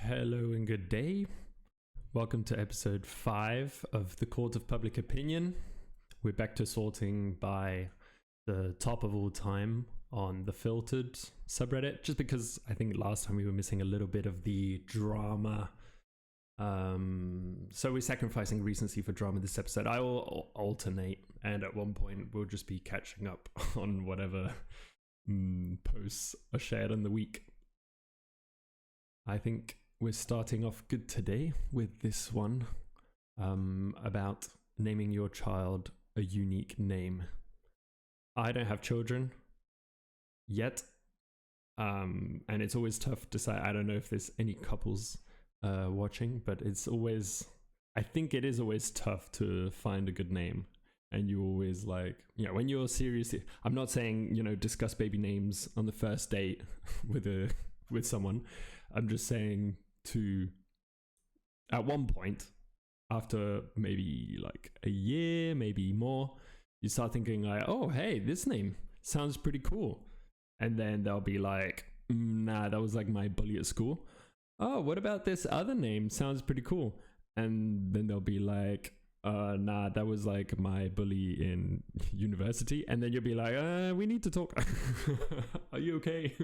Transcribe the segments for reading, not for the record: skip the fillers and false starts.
Hello and good day. Welcome to episode 5 of the Court of Public Opinion. We're back to sorting by the top of all time on the filtered subreddit, just because I think last time we were missing a little bit of the drama. So we're sacrificing recency for drama this episode. I will alternate, and at one point we'll just be catching up on whatever posts are shared in the week. I think we're starting off good today with this one about naming your child a unique name. I don't have children yet, and it's always tough to say. I don't know if there's any couples watching, but I think it is always tough to find a good name. And you always when you're serious, I'm not saying, discuss baby names on the first date with someone. I'm just saying at one point, after maybe like a year, maybe more, you start thinking oh, hey, this name sounds pretty cool. And then they'll be like, nah, that was like my bully at school. Oh, what about this other name? Sounds pretty cool. And then they'll be like, nah, that was like my bully in university. And then you'll be like, we need to talk. Are you okay?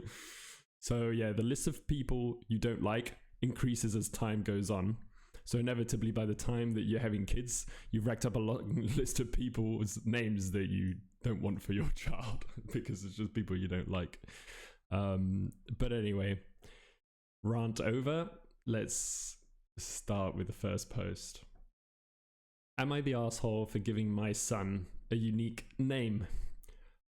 So yeah, the list of people you don't like increases as time goes on. So inevitably, by the time that you're having kids, you've racked up a long list of people's names that you don't want for your child because it's just people you don't like. But anyway, rant over. Let's start with the first post. Am I the asshole for giving my son a unique name?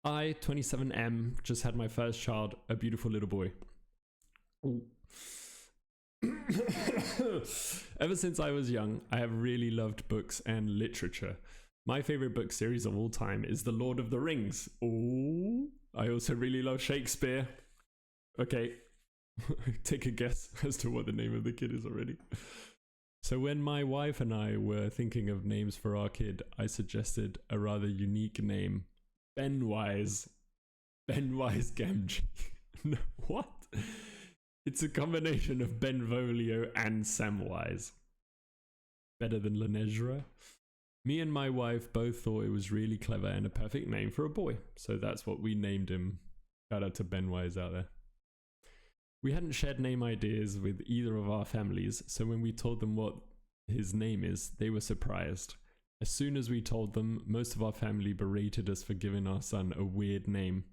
I, 27M, just had my first child, a beautiful little boy. Ever since I was young, I have really loved books and literature. My favorite book series of all time is The Lord of the Rings. Oh, I also really love Shakespeare. Okay, take a guess as to what the name of the kid is already. So when my wife and I were thinking of names for our kid, I suggested a rather unique name. Benwise Gamgee. No, what? It's a combination of Benvolio and Samwise. Better than Lenezra. Me and my wife both thought it was really clever and a perfect name for a boy, so that's what we named him. Shout out to Benwise out there. We hadn't shared name ideas with either of our families, so when we told them what his name is, they were surprised. As soon as we told them, most of our family berated us for giving our son a weird name.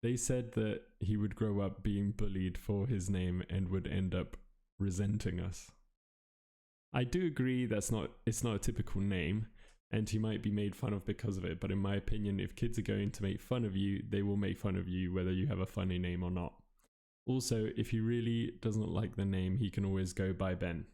They said that he would grow up being bullied for his name and would end up resenting us. I do agree it's not a typical name, and he might be made fun of because of it, but in my opinion, if kids are going to make fun of you, they will make fun of you whether you have a funny name or not. Also, if he really doesn't like the name, he can always go by Ben.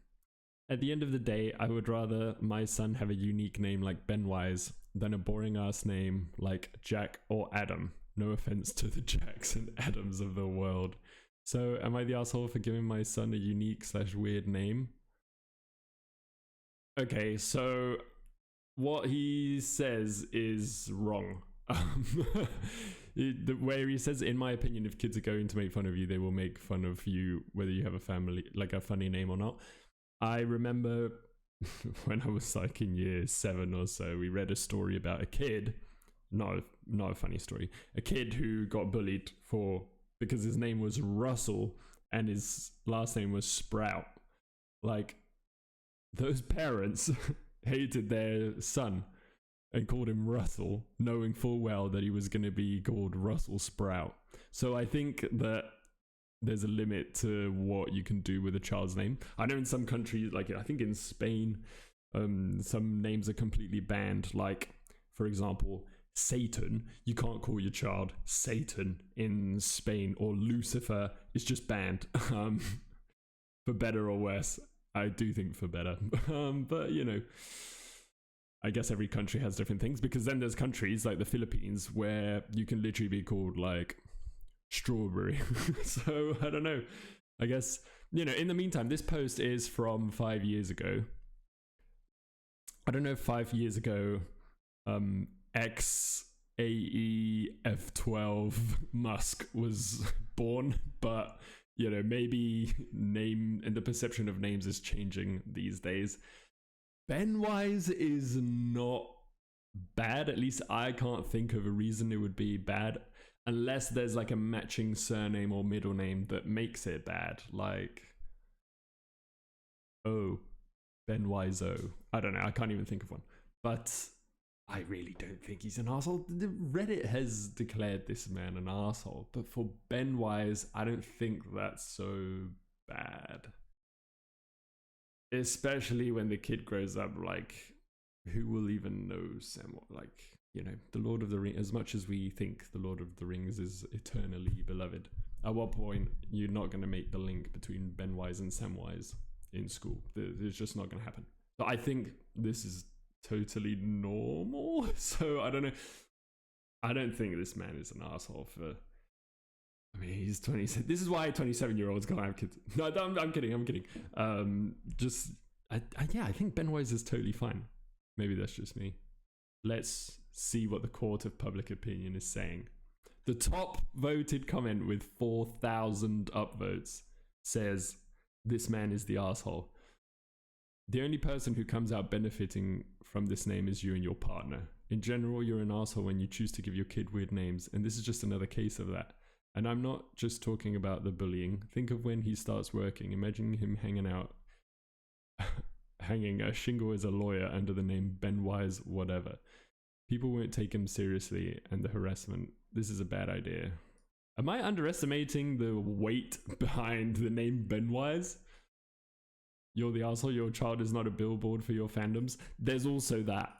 At the end of the day, I would rather my son have a unique name like Benwise than a boring ass name like Jack or Adam. No offense to the Jacks and Adams of the world. So am I the asshole for giving my son a unique/weird name? Okay, so what he says is wrong. Where he says, in my opinion, if kids are going to make fun of you, they will make fun of you whether you have a family, like a funny name or not. I remember when I was like in year 7 or so, we read a story about a kid, not a funny story, a kid who got bullied because his name was Russell and his last name was Sprout. Like, those parents hated their son and called him Russell, knowing full well that he was going to be called Russell Sprout. So I think that there's a limit to what you can do with a child's name. I know in some countries, like I think in Spain, some names are completely banned. Like, for example, Satan. You can't call your child Satan in Spain, or Lucifer is just banned. For better or worse. I do think for better. But, I guess every country has different things, because then there's countries like the Philippines where you can literally be called like Strawberry. So I don't know. I guess, in the meantime, this post is from 5 years ago. I don't know if 5 years ago, XAEF12 Musk was born, but maybe name and the perception of names is changing these days. Benwise is not bad. At least I can't think of a reason it would be bad, unless there's like a matching surname or middle name that makes it bad. Like, Benwise O. I don't know. I can't even think of one. But I really don't think he's an asshole. Reddit has declared this man an asshole, but for Benwise, I don't think that's so bad. Especially when the kid grows up, like, who will even know Sam? Like, the Lord of the Rings, as much as we think the Lord of the Rings is eternally beloved, at what point you're not going to make the link between Benwise and Samwise in school? It's just not going to happen. But I think this is totally normal. So I don't know. I don't think this man is an asshole for. I mean, he's 27. This is why 27-year-olds can't have kids. No, I'm kidding. I think Benwise is totally fine. Maybe that's just me. Let's see what the court of public opinion is saying. The top voted comment with 4,000 upvotes says, "This man is the asshole. The only person who comes out benefiting from this name is you and your partner. In general, you're an asshole when you choose to give your kid weird names, and this is just another case of that. And I'm not just talking about the bullying. Think of when he starts working. Imagine him hanging a shingle as a lawyer under the name Benwise whatever. People won't take him seriously, and the harassment. This is a bad idea." Am I underestimating the weight behind the name Benwise? You're the asshole, your child is not a billboard for your fandoms. There's also that.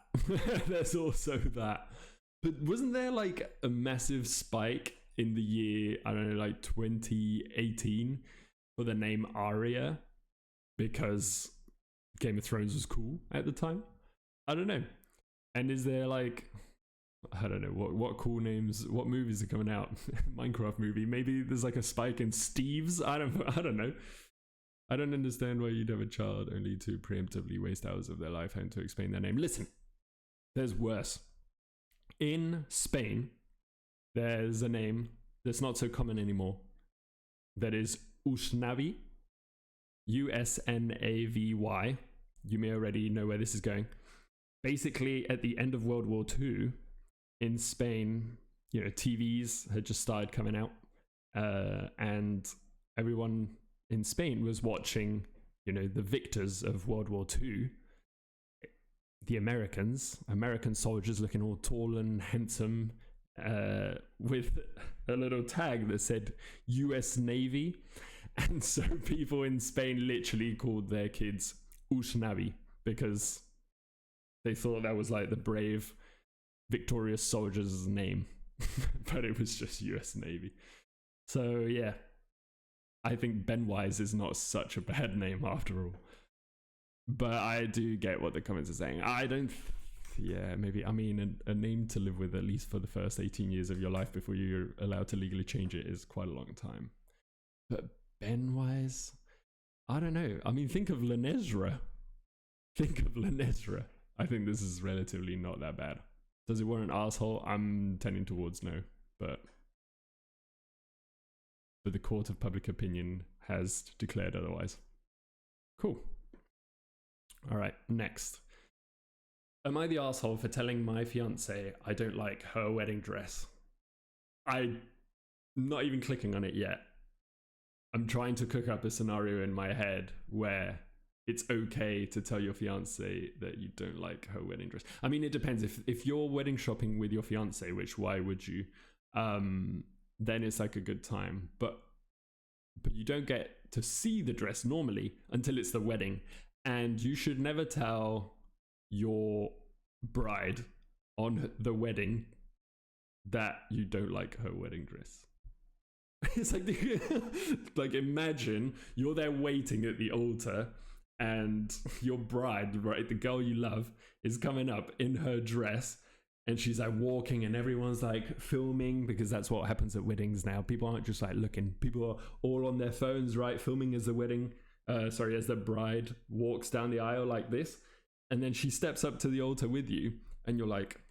But wasn't there like a massive spike in the year, I don't know, like 2018 for the name Arya? Because Game of Thrones was cool at the time? I don't know. And is there like, I don't know, what cool names, what movies are coming out? Minecraft movie. Maybe there's like a spike in Steve's? I don't know. I don't understand why you'd have a child only to preemptively waste hours of their life having to explain their name. Listen, there's worse. In Spain, there's a name that's not so common anymore. That is Usnavi. Usnavy. You may already know where this is going. Basically, at the end of World War II, in Spain, TVs had just started coming out. And everyone in Spain was watching, the victors of World War II, the American soldiers looking all tall and handsome, with a little tag that said US Navy. And so people in Spain literally called their kids Usnavi because they thought that was like the brave, victorious soldier's name. But it was just US Navy. So yeah, I think Benwise is not such a bad name after all. But I do get what the comments are saying. Maybe, I mean, a name to live with at least for the first 18 years of your life before you're allowed to legally change it is quite a long time. But Benwise, I don't know. I mean, think of Lenesra. I think this is relatively not that bad. Does it warrant an asshole? I'm tending towards no, but the court of public opinion has declared otherwise. Cool. All right, next. Am I the asshole for telling my fiance I don't like her wedding dress? I'm not even clicking on it yet. I'm trying to cook up a scenario in my head where it's okay to tell your fiance that you don't like her wedding dress. I mean, it depends. If you're wedding shopping with your fiance, which why would you? Then it's like a good time. But you don't get to see the dress normally until it's the wedding. And you should never tell your bride on the wedding that you don't like her wedding dress. It's like, like imagine you're there waiting at the altar and your bride, right, the girl you love, is coming up in her dress and she's like walking and everyone's like filming, because that's what happens at weddings now. People aren't just like looking. People are all on their phones, right, filming as as the bride walks down the aisle like this. And then she steps up to the altar with you and you're like,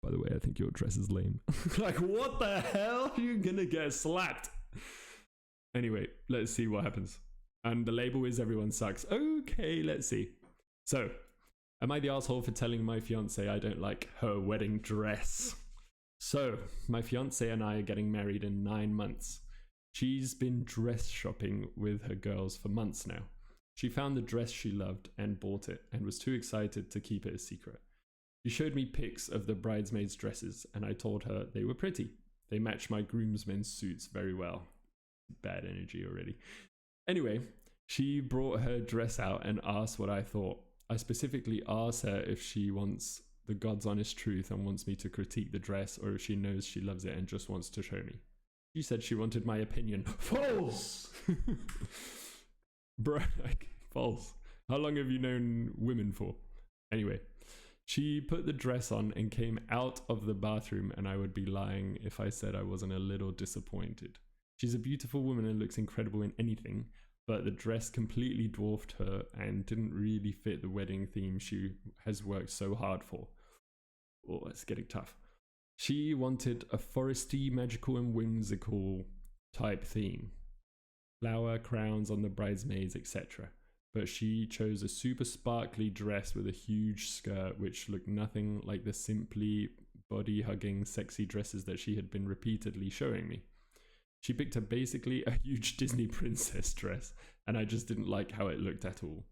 by the way, I think your dress is lame. Like, what the hell? You're gonna get slapped. Anyway, let's see what happens. And the label is everyone sucks. Okay, let's see. So, am I the asshole for telling my fiance I don't like her wedding dress? So, my fiance and I are getting married in 9 months. She's been dress shopping with her girls for months now. She found the dress she loved and bought it and was too excited to keep it a secret. She showed me pics of the bridesmaids' dresses and I told her they were pretty. They match my groomsmen's suits very well. Bad energy already. Anyway, she brought her dress out and asked what I thought. I specifically asked her if she wants the God's honest truth and wants me to critique the dress, or if she knows she loves it and just wants to show me. She said she wanted my opinion. False! Bro, false. How long have you known women for? Anyway, she put the dress on and came out of the bathroom, and I would be lying if I said I wasn't a little disappointed. She's a beautiful woman and looks incredible in anything, but the dress completely dwarfed her and didn't really fit the wedding theme she has worked so hard for. Oh, it's getting tough. She wanted a foresty, magical and whimsical type theme. Flower crowns on the bridesmaids, etc. But she chose a super sparkly dress with a huge skirt which looked nothing like the simply body-hugging sexy dresses that she had been repeatedly showing me. She picked basically a huge Disney princess dress, and I just didn't like how it looked at all.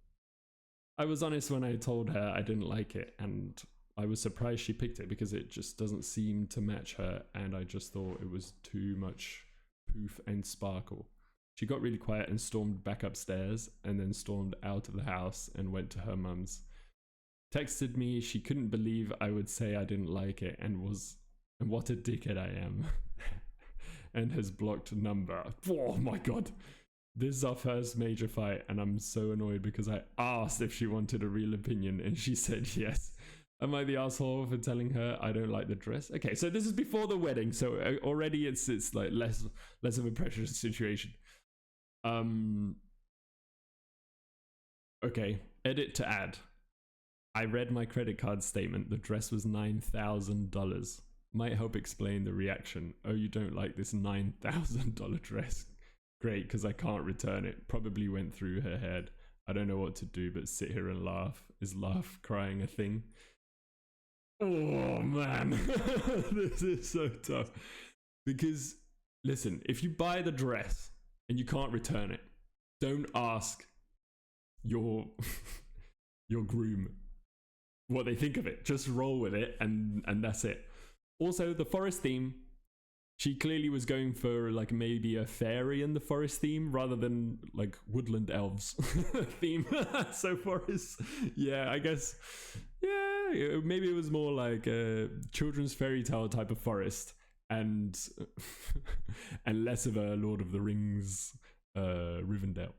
I was honest when I told her I didn't like it, and I was surprised she picked it because it just doesn't seem to match her, and I just thought it was too much poof and sparkle. She got really quiet and stormed back upstairs, and then stormed out of the house and went to her mum's. Texted me she couldn't believe I would say I didn't like it, and what a dickhead I am. And has blocked number. Oh my god. This is our first major fight, and I'm so annoyed because I asked if she wanted a real opinion and she said yes. Am I the asshole for telling her I don't like the dress? Okay, so this is before the wedding, so already it's like less of a pressure situation. Okay, edit to add. I read my credit card statement. The dress was $9,000. Might help explain the reaction. Oh, you don't like this $9,000 dress? Great, because I can't return it. Probably went through her head. I don't know what to do but sit here and laugh. Is laugh crying a thing? Oh man, this is so tough. Because, listen, if you buy the dress and you can't return it, don't ask your groom what they think of it. Just roll with it, and that's it. Also, the forest theme, she clearly was going for like maybe a fairy in the forest theme rather than like woodland elves theme. So forest, yeah, I guess, yeah, maybe it was more like a children's fairy tale type of forest, and and less of a Lord of the Rings Rivendell.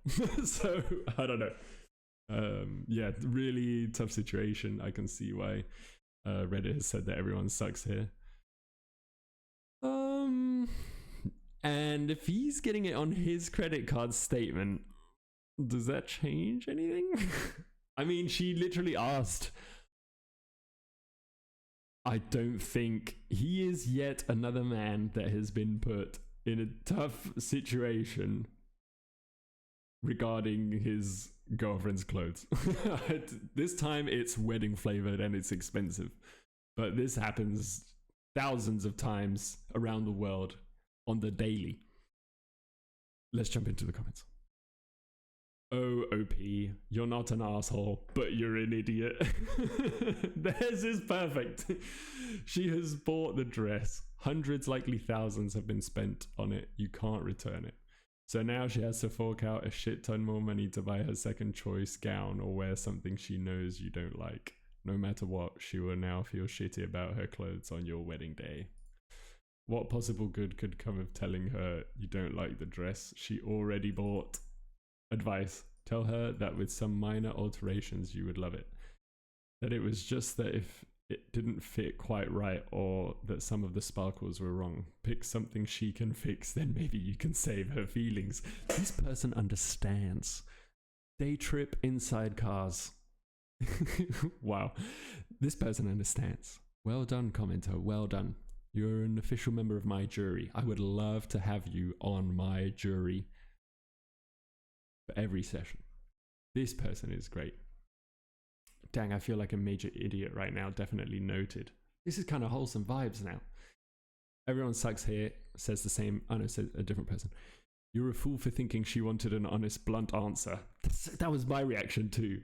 So I don't know. Yeah, really tough situation. I can see why Reddit has said that everyone sucks here. And if he's getting it on his credit card statement, does that change anything? I mean, she literally asked. I don't think he is yet another man that has been put in a tough situation regarding his girlfriend's clothes. This time it's wedding flavored and it's expensive, but this happens thousands of times around the world on the daily. Let's jump into the comments. Oh, OP, you're not an asshole, but you're an idiot. Theirs is perfect. She has bought the dress. Hundreds, likely thousands have been spent on it. You can't return it. So now she has to fork out a shit ton more money to buy her second choice gown or wear something she knows you don't like. No matter what, she will now feel shitty about her clothes on your wedding day. What possible good could come of telling her you don't like the dress she already bought? Advice: tell her that with some minor alterations you would love it. That it was just that if it didn't fit quite right or that some of the sparkles were wrong. Pick something she can fix, then maybe you can save her feelings. This person understands. Day trip inside cars. Wow. This person understands. Well done, commenter. Well done. You're an official member of my jury. I would love to have you on my jury. for every session. This person is great. Dang, I feel like a major idiot right now. Definitely noted. This is kind of wholesome vibes now. Everyone sucks here. Says the same. Oh no, says a different person. You're a fool for thinking she wanted an honest, blunt answer. That was my reaction too.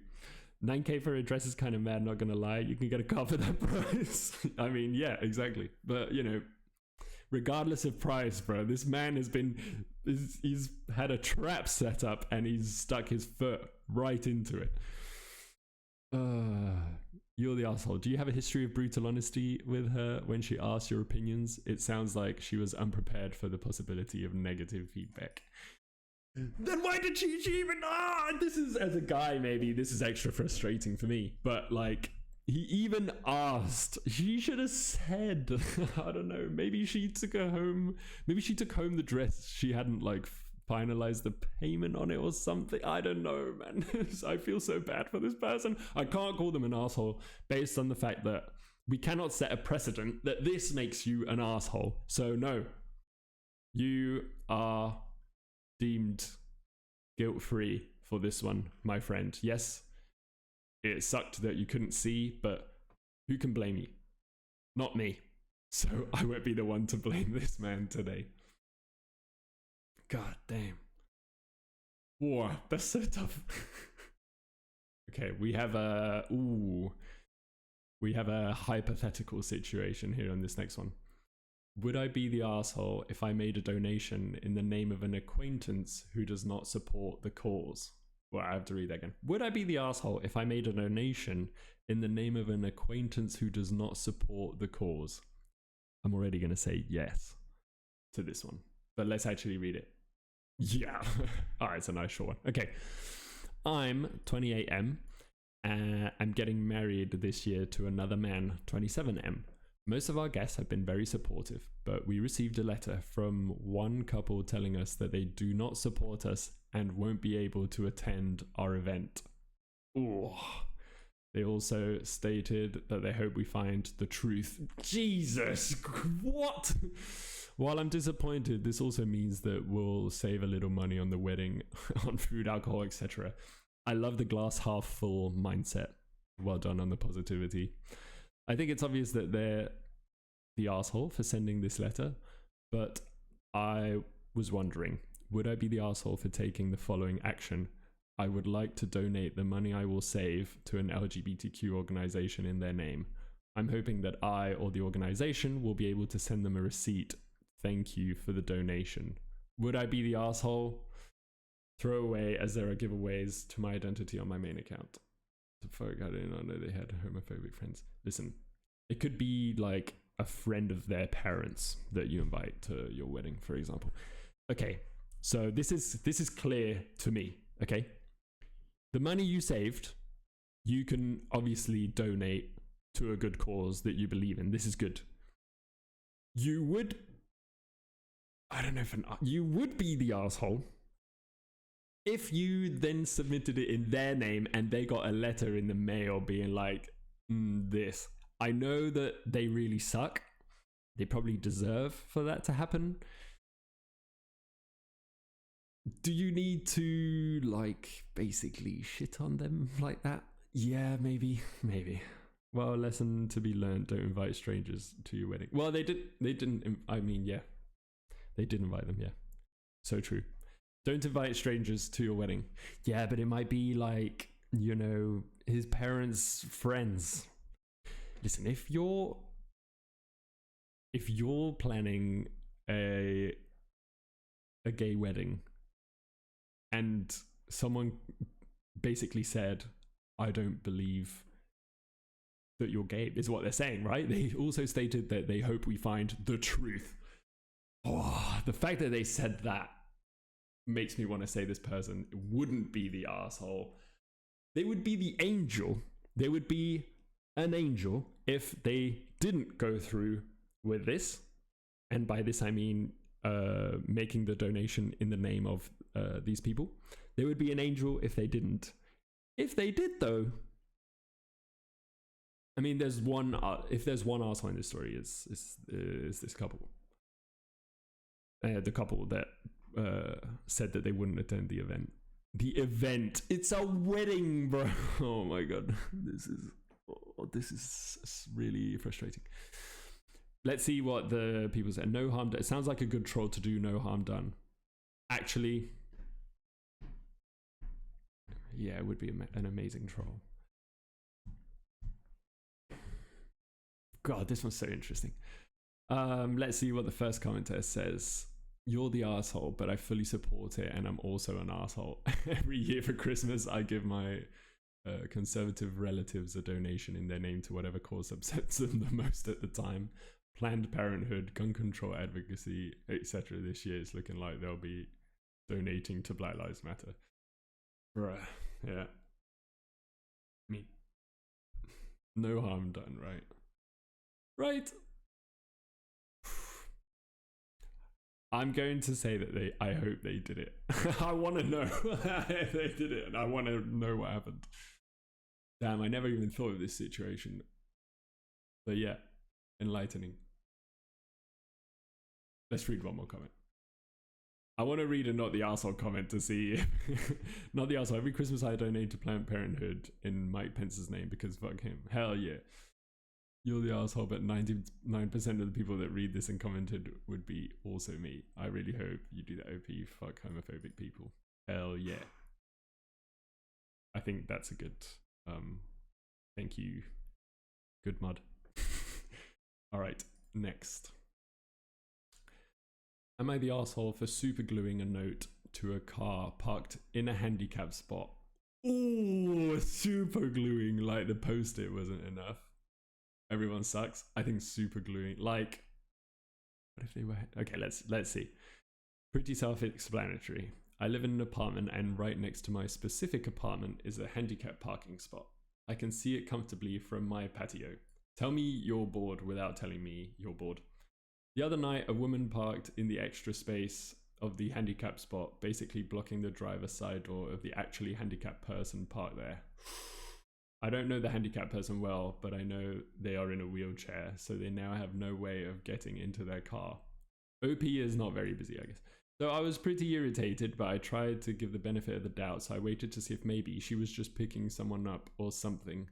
9k for a dress is kind of mad, not gonna lie. You can get a car for that price. I mean, yeah, exactly. But, you know, regardless of price, bro, this man has been... He's had a trap set up and he's stuck his foot right into it. You're the asshole. Do you have a history of brutal honesty with her when she asked your opinions? It sounds like she was unprepared for the possibility of negative feedback. Then why did she even... this is, as a guy, maybe this is extra frustrating for me. But, like, he even asked. She should have said, I don't know, maybe she took home the dress. She hadn't, like, finalized the payment on it or something. I don't know, man. I feel so bad for this person. I can't call them an asshole based on the fact that we cannot set a precedent that this makes you an asshole. So, no. You are... deemed guilt-free for this one, my friend. Yes, it sucked that you couldn't see, but who can blame you? Not me. So I won't be the one to blame this man today. God damn. Whoa, that's so tough. Okay, we have a hypothetical situation here on this next one. Would I be the asshole if I made a donation in the name of an acquaintance who does not support the cause? Well, I have to read that again. Would I be the asshole if I made a donation in the name of an acquaintance who does not support the cause? I'm already going to say yes to this one, but let's actually read it. Yeah. All right, it's a nice short one. Okay. I'm 28M. I'm getting married this year to another man, 27M. Most of our guests have been very supportive, but we received a letter from one couple telling us that they do not support us and won't be able to attend our event. Ooh. They also stated that they hope we find the truth. Jesus, what? While I'm disappointed, this also means that we'll save a little money on the wedding, on food, alcohol, etc. I love the glass half full mindset. Well done on the positivity. I think it's obvious that they're the asshole for sending this letter, but I was wondering, would I be the asshole for taking the following action? I would like to donate the money I will save to an LGBTQ organization in their name. I'm hoping that I or the organization will be able to send them a receipt. Thank you for the donation. Would I be the asshole? Throw away, as there are giveaways to my identity on my main account. The fuck, I didn't know they had homophobic friends. Listen, it could be like a friend of their parents that you invite to your wedding, for example. Okay, so this is clear to me, okay? The money you saved, you can obviously donate to a good cause that you believe in. This is good. You would, I don't know if you would be the asshole if you then submitted it in their name and they got a letter in the mail being like, this. I know that they really suck. They probably deserve for that to happen. Do you need to, like, basically shit on them like that? Yeah, maybe. Well, a lesson to be learned, don't invite strangers to your wedding. Well, they didn't, I mean, yeah. They did invite them, yeah. So true. Don't invite strangers to your wedding. Yeah, but it might be like, you know, his parents' friends. Listen, if you're planning a gay wedding and someone basically said, I don't believe that you're gay, is what they're saying, right? They also stated that they hope we find the truth. Oh, the fact that they said that makes me want to say this person wouldn't be the asshole. They would be the angel. They would be an angel if they didn't go through with this. And by this, I mean making the donation in the name of these people. They would be an angel if they didn't. If they did, though, I mean, if there's one asshole in this story, it's this couple. The couple that said that they wouldn't attend the event. The event. It's a wedding, bro. Oh my god. This is really frustrating. Let's see what the people say. No harm done. It sounds like a good troll to do no harm done. Actually, yeah, it would be an amazing troll. God, this one's so interesting. Let's see what the first commenter says. You're the asshole, but I fully support it, and I'm also an asshole. Every year for Christmas, I give my conservative relatives a donation in their name to whatever cause upsets them the most at the time. Planned Parenthood, gun control advocacy, etc. This year it's looking like they'll be donating to Black Lives Matter. Bruh, yeah. I mean, no harm done, right? Right. I'm going to say that I hope they did it. I want to know if they did it, and I want to know what happened. Damn, I never even thought of this situation. But yeah, enlightening. Let's read one more comment. I want to read a not the arsehole comment to see. Not the arsehole. Every Christmas I donate to Planned Parenthood in Mike Pence's name because fuck him. Hell yeah. You're the asshole, but 99% of the people that read this and commented would be also me. I really hope you do that, OP. Fuck homophobic people. Hell yeah. I think that's a good, thank you. Good mud. All right, next. Am I the asshole for super gluing a note to a car parked in a handicap spot? Ooh, super gluing, like the post-it wasn't enough. Everyone sucks. I think super gluing, like, what if they were, okay, let's see. Pretty self-explanatory. I live in an apartment and right next to my specific apartment is a handicap parking spot. I can see it comfortably from my patio. Tell me you're bored without telling me you're bored. The other night, a woman parked in the extra space of the handicap spot, basically blocking the driver's side door of the actually handicapped person parked there. I don't know the handicapped person well, but I know they are in a wheelchair, so they now have no way of getting into their car. OP is not very busy, I guess. So I was pretty irritated, but I tried to give the benefit of the doubt, so I waited to see if maybe she was just picking someone up or something.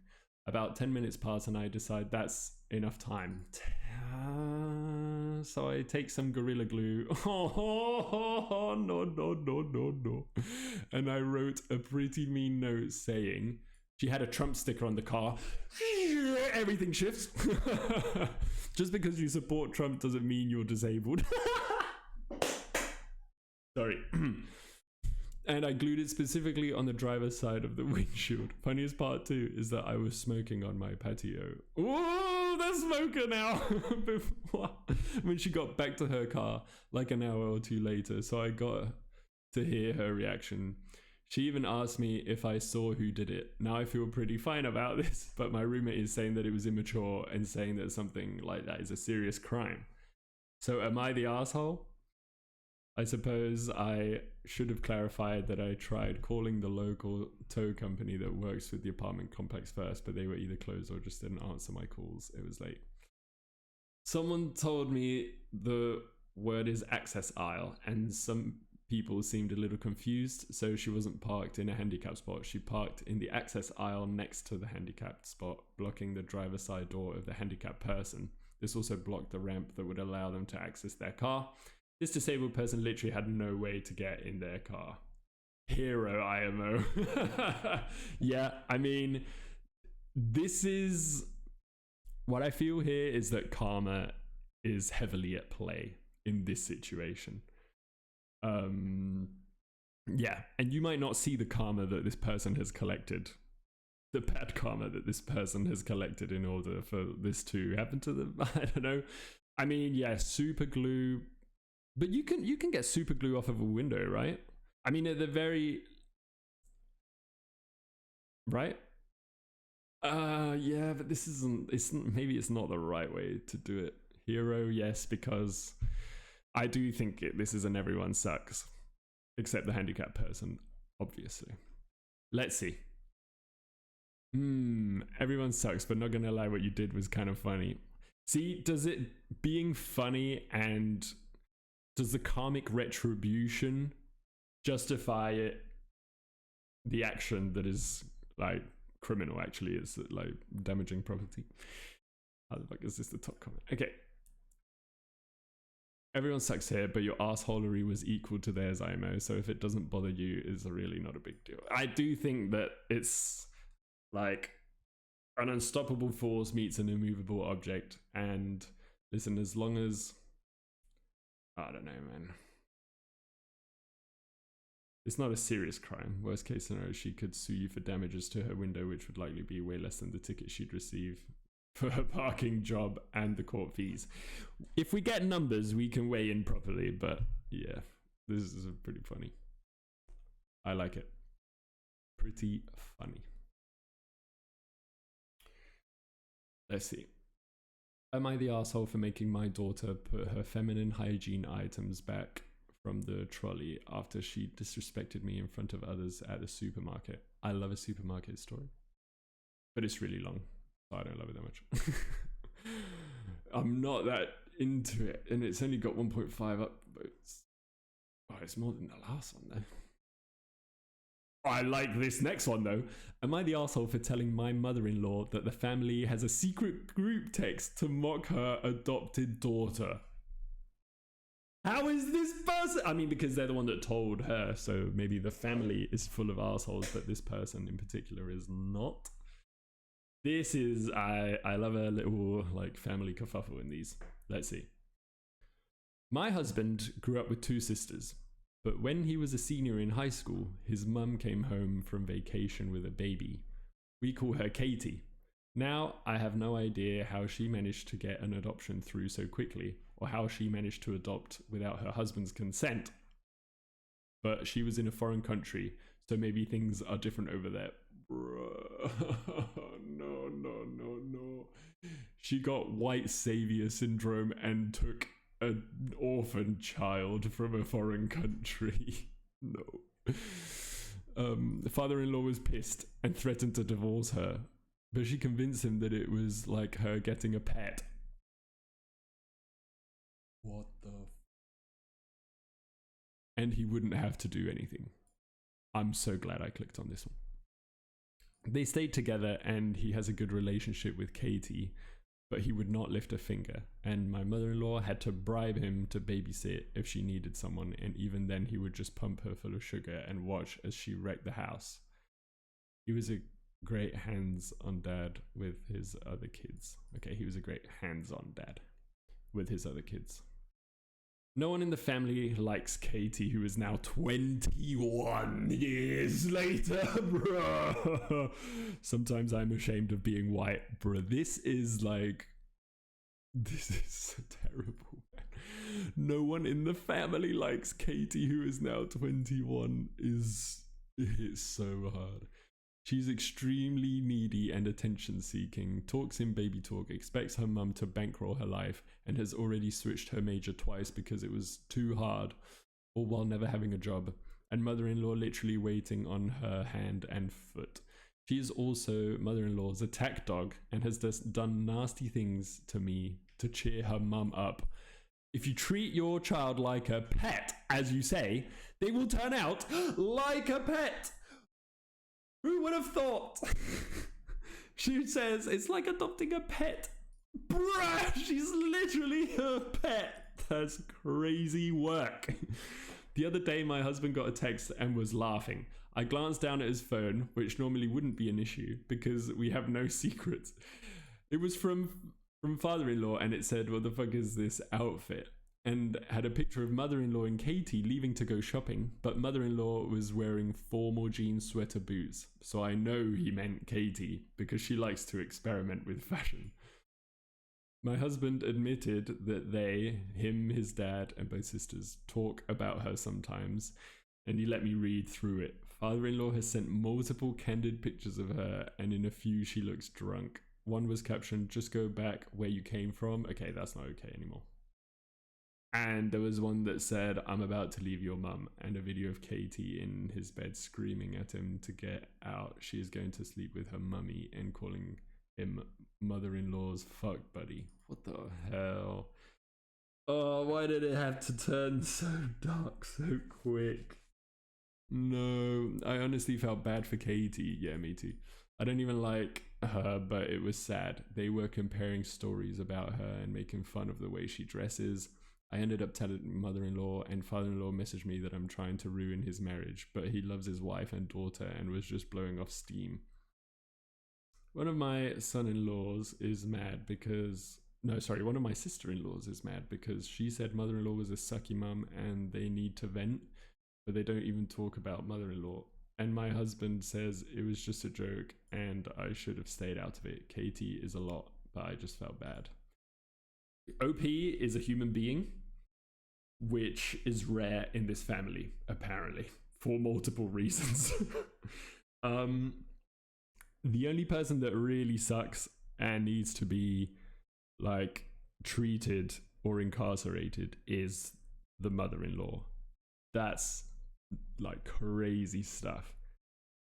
About 10 minutes pass and I decide that's enough time. So I take some Gorilla Glue. Oh, no. And I wrote a pretty mean note saying, she had a Trump sticker on the car. Everything shifts. Just because you support Trump doesn't mean you're disabled. Sorry. And I glued it specifically on the driver's side of the windshield. Funniest part too is that I was smoking on my patio. Whoa, the smoker now! When she got back to her car like an hour or two later, so I got to hear her reaction. She even asked me if I saw who did it. Now I feel pretty fine about this, but my roommate is saying that it was immature and saying that something like that is a serious crime. So am I the asshole? I suppose I should have clarified that I tried calling the local tow company that works with the apartment complex first, but they were either closed or just didn't answer my calls. It was late. Someone told me the word is access aisle, and some people seemed a little confused, so she wasn't parked in a handicap spot. She parked in the access aisle next to the handicapped spot, blocking the driver's side door of the handicapped person. This also blocked the ramp that would allow them to access their car. This disabled person literally had no way to get in their car. Hero IMO. Yeah, I mean, this is what I feel here is that karma is heavily at play in this situation. Yeah, and you might not see the karma that this person has collected, the bad karma that this person has collected in order for this to happen to them. I don't know. I mean, yeah, super glue. But you can get super glue off of a window, right? I mean, at the very... Right? Yeah, but this isn't, maybe it's not the right way to do it. Hero, yes, because I do think this is an everyone sucks. Except the handicapped person, obviously. Let's see. Everyone sucks, but not gonna lie, what you did was kind of funny. See, does it being funny and... Does the karmic retribution justify it the action that is like criminal actually is like damaging property. How the fuck is this the top comment? Okay. Everyone sucks here, but your assholery was equal to theirs, IMO. So if it doesn't bother you, it's really not a big deal. I do think that it's like an unstoppable force meets an immovable object. And listen, as long as, I don't know, man. It's not a serious crime. Worst case scenario, she could sue you for damages to her window, which would likely be way less than the ticket she'd receive for her parking job and the court fees. If we get numbers, we can weigh in properly, but yeah, this is pretty funny. I like it. Pretty funny. Let's see. Am I the asshole for making my daughter put her feminine hygiene items back from the trolley after she disrespected me in front of others at the supermarket? I love a supermarket story, but it's really long, so I don't love it that much. I'm not that into it, and it's only got 1.5 up, but it's more than the last one though. I like this next one though. Am I the asshole for telling my mother-in-law that the family has a secret group text to mock her adopted daughter? How is this person? I mean, because they're the one that told her, so maybe the family is full of assholes, but this person in particular is not. This is, I love a little like family kerfuffle in these. Let's see. My husband grew up with 2 sisters, but when he was a senior in high school, his mum came home from vacation with a baby. We call her Katie. Now, I have no idea how she managed to get an adoption through so quickly, or how she managed to adopt without her husband's consent. But she was in a foreign country, so maybe things are different over there. Bruh. No. She got white savior syndrome and took an orphan child from a foreign country. No. The father-in-law was pissed and threatened to divorce her, but she convinced him that it was like her getting a pet. What the and he wouldn't have to do anything. I'm so glad I clicked on this one. They stayed together and he has a good relationship with Katie, but he would not lift a finger. And my mother-in-law had to bribe him to babysit if she needed someone, and even then he would just pump her full of sugar and watch as she wrecked the house. He was a great hands-on dad with his other kids. Okay, he was a great hands-on dad with his other kids. No one in the family likes Katie, who is now 21 years later, bruh. Sometimes I'm ashamed of being white, bruh. This is so terrible, man. No one in the family likes Katie, who is now 21. It's so hard. She's extremely needy and attention-seeking, talks in baby talk, expects her mum to bankroll her life, and has already switched her major twice because it was too hard, all while never having a job, and mother-in-law literally waiting on her hand and foot. She is also mother-in-law's attack dog and has just done nasty things to me to cheer her mum up. If you treat your child like a pet, as you say, they will turn out like a pet. Who would have thought? She says it's like adopting a pet. Bruh, she's literally a pet. That's crazy work. The other day, my husband got a text and was laughing. I glanced down at his phone, which normally wouldn't be an issue because we have no secrets. It was from father-in-law, and it said, "What the fuck is this outfit?" And had a picture of mother-in-law and Katie leaving to go shopping, but mother-in-law was wearing formal jean sweater boots. So I know he meant Katie because she likes to experiment with fashion. My husband admitted that him, his dad, and both sisters talk about her sometimes, and he let me read through it. Father-in-law has sent multiple candid pictures of her, and in a few she looks drunk. One was captioned, "Just go back where you came from." Okay, that's not okay anymore. And there was one that said, "I'm about to leave your mum," and a video of Katie in his bed screaming at him to get out. She is going to sleep with her mummy and calling him mother-in-law's fuck buddy. What the hell? Oh, why did it have to turn so dark so quick? No, I honestly felt bad for Katie. Yeah, me too. I don't even like her, but it was sad. They were comparing stories about her and making fun of the way she dresses. I ended up telling mother-in-law, and father-in-law messaged me that I'm trying to ruin his marriage, but he loves his wife and daughter and was just blowing off steam. One of my son-in-laws is mad because no, sorry, one of my sister-in-laws is mad because she said mother-in-law was a sucky mum and they need to vent, but they don't even talk about mother-in-law. And my husband says it was just a joke and I should have stayed out of it. Katie is a lot, but I just felt bad. OP is a human being, which is rare in this family, apparently, for multiple reasons. The only person that really sucks and needs to be like treated or incarcerated is the mother-in-law. That's like crazy stuff.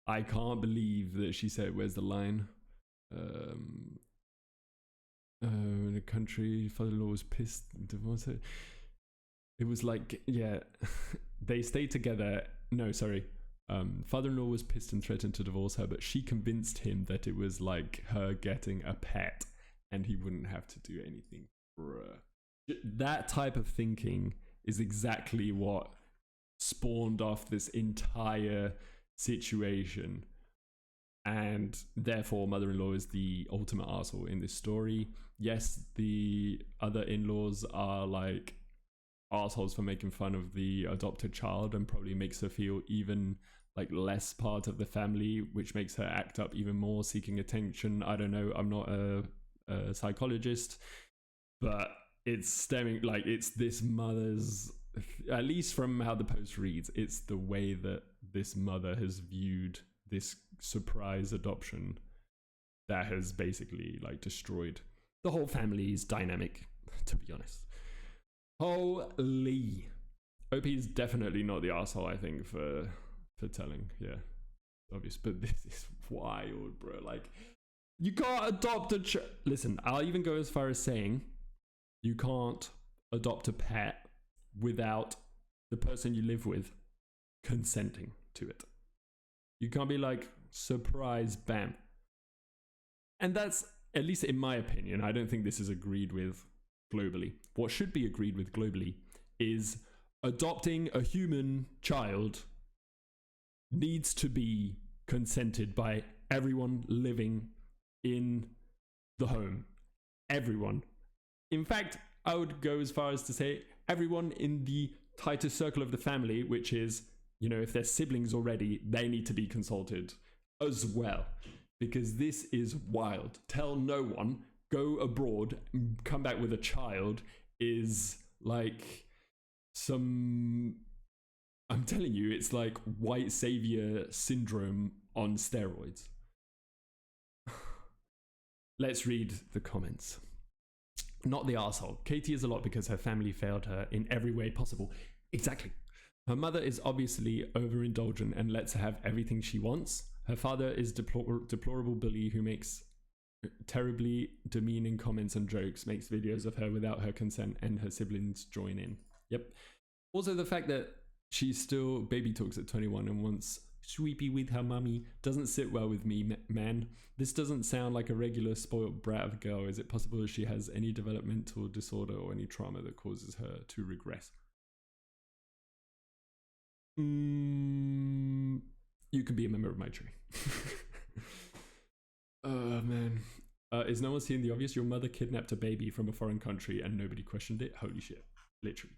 I can't believe that she said, where's the line? In a country, father-in-law was pissed, divorced her. It was like, yeah, they stayed together. No, sorry. Father-in-law was pissed and threatened to divorce her, but she convinced him that it was like her getting a pet and he wouldn't have to do anything. Bruh. That type of thinking is exactly what spawned off this entire situation. And therefore, mother-in-law is the ultimate arsehole in this story. Yes, the other in-laws are like assholes for making fun of the adopted child and probably makes her feel even like less part of the family, which makes her act up even more, seeking attention. I don't know, I'm not a psychologist, but it's stemming, like, it's this mother's, at least from how the post reads, it's the way that this mother has viewed this surprise adoption that has basically like destroyed the whole family's dynamic, to be honest. Holy. OP is definitely not the asshole, I think, for telling. Yeah, obvious, but this is wild, bro. Like, you can't adopt a listen, I'll even go as far as saying you can't adopt a pet without the person you live with consenting to it. You can't be like, surprise, bam. And that's, at least in my opinion, I don't think this is agreed with globally. What should be agreed with globally is adopting a human child needs to be consented by everyone living in the home. Everyone. In fact, I would go as far as to say everyone in the tightest circle of the family, which is, you know, if there's siblings already, they need to be consulted as well. Because this is wild. Tell no one, go abroad, come back with a child is like some, I'm telling you, it's like white savior syndrome on steroids. Let's read the comments. Not the arsehole. Katie is a lot because her family failed her in every way possible. Exactly. Her mother is obviously overindulgent and lets her have everything she wants. Her father is deplorable bully who makes terribly demeaning comments and jokes, makes videos of her without her consent, and her siblings join in. Yep. Also, the fact that she still baby talks at 21 and wants sweepy with her mummy doesn't sit well with me, man. This doesn't sound like a regular spoiled brat of a girl. Is it possible she has any developmental disorder or any trauma that causes her to regress? You can be a member of my jury. Oh, man. Is no one seeing the obvious? Your mother kidnapped a baby from a foreign country and nobody questioned it? Holy shit. Literally.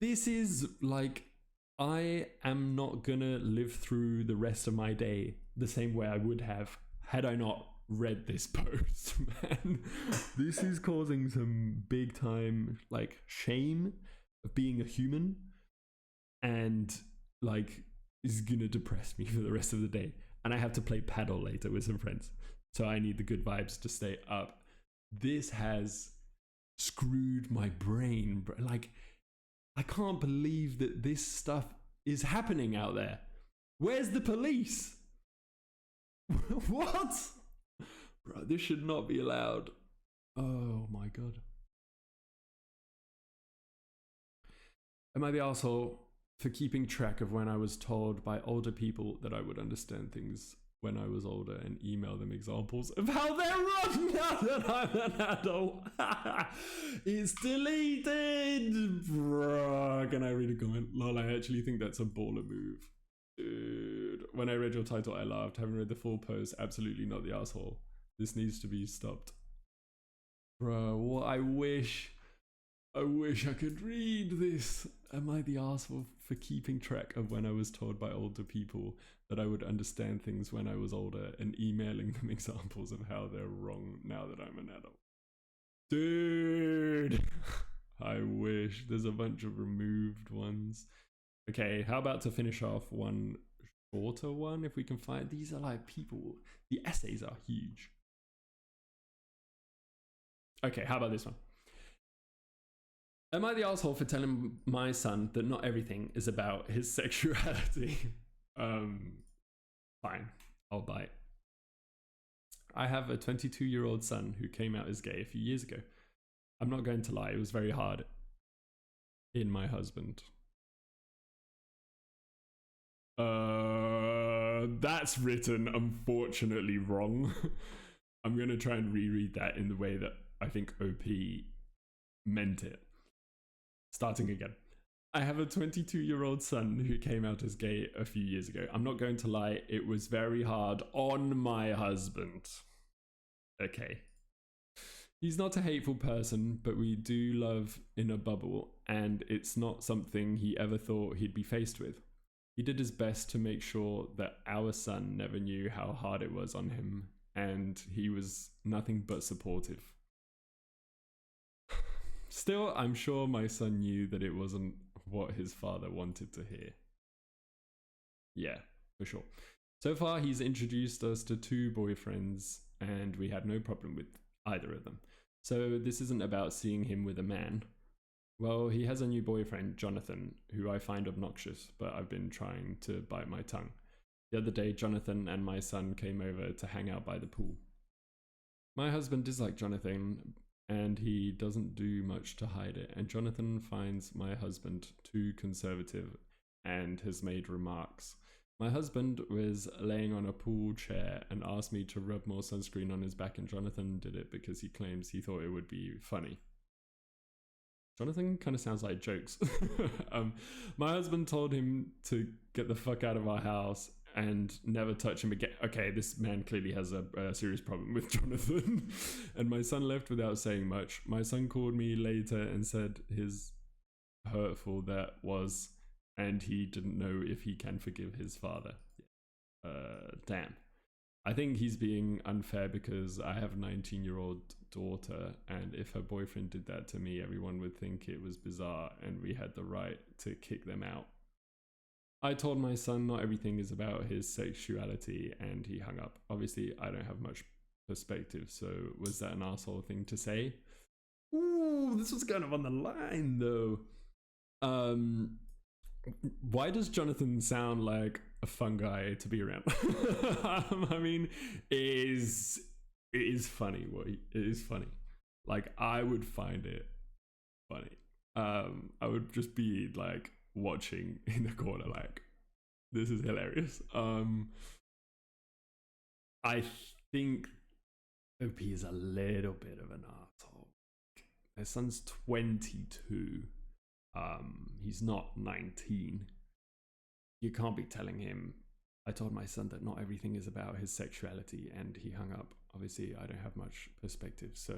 This is like, I am not gonna live through the rest of my day the same way I would have had I not read this post, man. This is causing some big time like shame of being a human, and like is gonna depress me for the rest of the day. And I have to play paddle later with some friends, so I need the good vibes to stay up. This has screwed my brain, bro. Like, I can't believe that this stuff is happening out there. Where's the police? What? Bro, this should not be allowed. Oh my god. Am I the asshole for keeping track of when I was told by older people that I would understand things when I was older and email them examples of how they're wrong now that I'm an adult. It's deleted. Bruh. Can I read a comment? Lol, I actually think that's a baller move. Dude. When I read your title, I laughed. Haven't read the full post. Absolutely not the asshole. This needs to be stopped. Bro, what I wish I could read this. Am I the asshole for keeping track of when I was told by older people that I would understand things when I was older and emailing them examples of how they're wrong now that I'm an adult? Dude, I wish. There's a bunch of removed ones. Okay, how about to finish off one shorter one if we can find. These are like people. The essays are huge. Okay, how about this one? Am I the asshole for telling my son that not everything is about his sexuality? Fine, I'll bite. I have a 22-year-old son who came out as gay a few years ago. I'm not going to lie, it was very hard in my husband. That's written unfortunately wrong. I'm gonna try and reread that in the way that I think OP meant it. Starting again. I have a 22-year-old son who came out as gay a few years ago. I'm not going to lie, it was very hard on my husband. Okay. He's not a hateful person, but we do love in a bubble, and it's not something he ever thought he'd be faced with. He did his best to make sure that our son never knew how hard it was on him, and he was nothing but supportive. Still, I'm sure my son knew that it wasn't what his father wanted to hear. Yeah, for sure. So far, he's introduced us to 2 boyfriends, and we had no problem with either of them. So this isn't about seeing him with a man. Well, he has a new boyfriend, Jonathan, who I find obnoxious, but I've been trying to bite my tongue. The other day, Jonathan and my son came over to hang out by the pool. My husband disliked Jonathan, and he doesn't do much to hide it, and Jonathan finds my husband too conservative and has made remarks. My husband was laying on a pool chair and asked me to rub more sunscreen on his back, and Jonathan did it because he claims he thought it would be funny. Jonathan kind of sounds like jokes. My husband told him to get the fuck out of our house and never touch him again. Okay, this man clearly has a serious problem with Jonathan. And my son left without saying much. My son called me later and said his hurtful that was, and he didn't know if he can forgive his father. Damn. I think he's being unfair because I have a 19-year-old daughter, and if her boyfriend did that to me, everyone would think it was bizarre and we had the right to kick them out. I told my son not everything is about his sexuality, and he hung up. Obviously, I don't have much perspective, so was that an asshole thing to say? Ooh, this was kind of on the line, though. Why does Jonathan sound like a fun guy to be around? I mean, it is funny. It is funny. Like, I would find it funny. I would just be like watching in the corner, like, this is hilarious. I think OP is a little bit of an asshole. His son's 22. He's not 19. You can't be telling him, I told my son that not everything is about his sexuality, and he hung up. Obviously, I don't have much perspective, so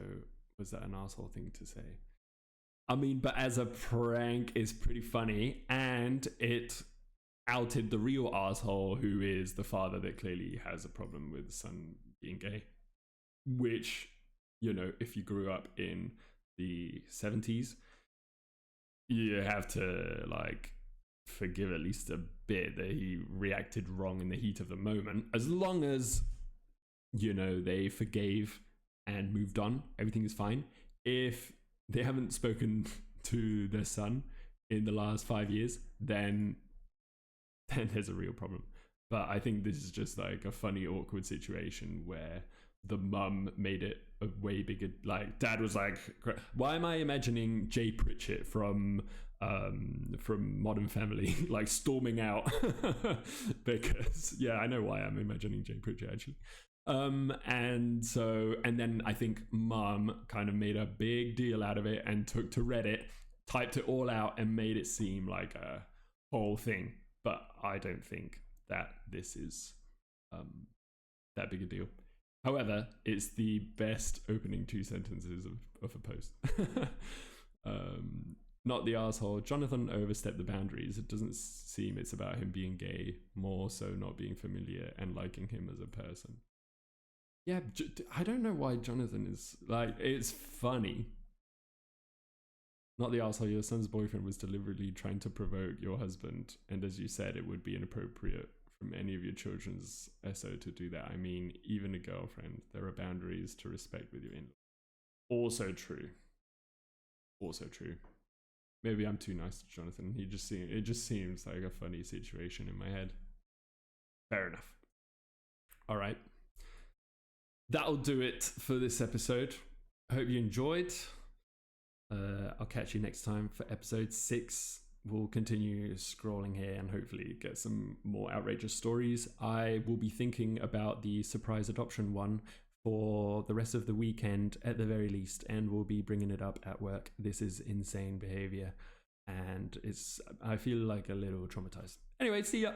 was that an asshole thing to say? I mean, but as a prank, it's pretty funny, and it outed the real asshole, who is the father that clearly has a problem with the son being gay. Which, you know, if you grew up in the 70s, you have to, like, forgive at least a bit that he reacted wrong in the heat of the moment. As long as, you know, they forgave and moved on, everything is fine. If they haven't spoken to their son in the last 5 years, then there's a real problem. But I think this is just like a funny, awkward situation where the mum made it a way bigger. Like, dad was like, why am I imagining Jay Pritchett from from Modern Family, like storming out because yeah, I know why I'm imagining Jane Pritchett actually. And then I think Mum kind of made a big deal out of it and took to Reddit, typed it all out, and made it seem like a whole thing. But I don't think that this is that big a deal. However, it's the best opening 2 sentences of a post. Not the asshole. Jonathan overstepped the boundaries. It doesn't seem it's about him being gay, more so not being familiar and liking him as a person. Yeah, I don't know why Jonathan is like, it's funny. Not the asshole. Your son's boyfriend was deliberately trying to provoke your husband, and as you said, it would be inappropriate from any of your children's SO to do that. I mean, even a girlfriend, there are boundaries to respect with your in-laws. Also true. Also true. Maybe I'm too nice to Jonathan. It just seems like a funny situation in my head. Fair enough. All right. That'll do it for this episode. I hope you enjoyed. I'll catch you next time for episode 6. We'll continue scrolling here and hopefully get some more outrageous stories. I will be thinking about the surprise adoption one for the rest of the weekend at the very least, and we'll be bringing it up at work. This is insane behavior, and I feel like a little traumatized. Anyway, see ya.